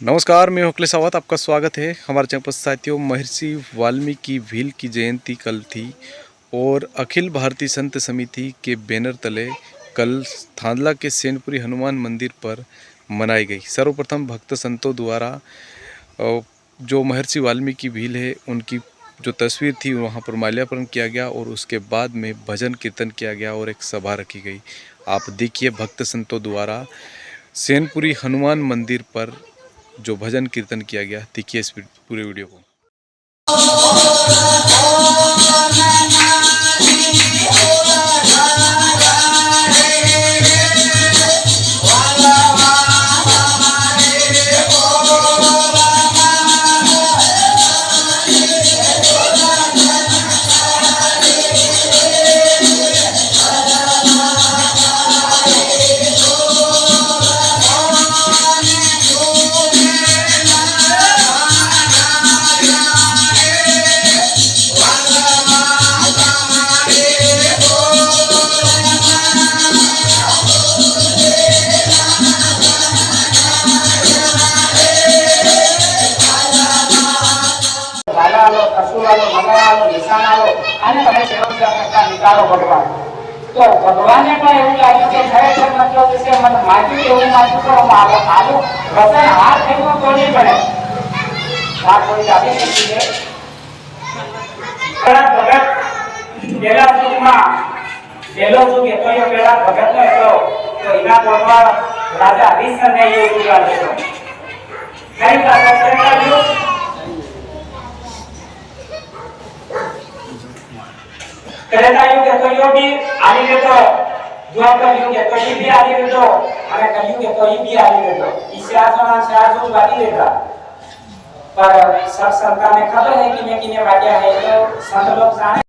नमस्कार, मैं अखिलेश सावत। आपका स्वागत है हमारे चैनल पर। साथियों, महर्षि वाल्मीकि भील की जयंती कल थी और अखिल भारतीय संत समिति के बैनर तले कल थांदला के सेनपुरी हनुमान मंदिर पर मनाई गई। सर्वप्रथम भक्त संतों द्वारा जो महर्षि वाल्मीकि भील है उनकी जो तस्वीर थी वहाँ पर माल्यार्पण किया गया और उसके बाद में भजन कीर्तन किया गया और एक सभा रखी गई। आप देखिए भक्त संतों द्वारा सेनपुरी हनुमान मंदिर पर जो भजन कीर्तन किया गया। देखिए इस पूरे वीडियो को। तो भगवान ने लगे कि खरेखर मतलब जैसे मन माटी माटी तो आलू वचन हाथ फेंकવું तो नहीं बने। बात कोई जाती नहीं है। भगत પેલા યુગમાં પેલો યુગ હતો એ પેલા ભગતનો હતો તો એના કોળમાં રાજા હરિશ્ચંદ્રને એ યુગ હતો કઈ પ્રકારના યુગ त्रेता युग है तो यो भी आदि में तो द्वापर युग है तो ये भी आदि में तो अरे कलयुग है तो ये भी आदि में तो इससे आसमान से आजू बाती देता। पर सब संतान ने खबर है कि मैं किने बाटिया है तो संत लोग जाने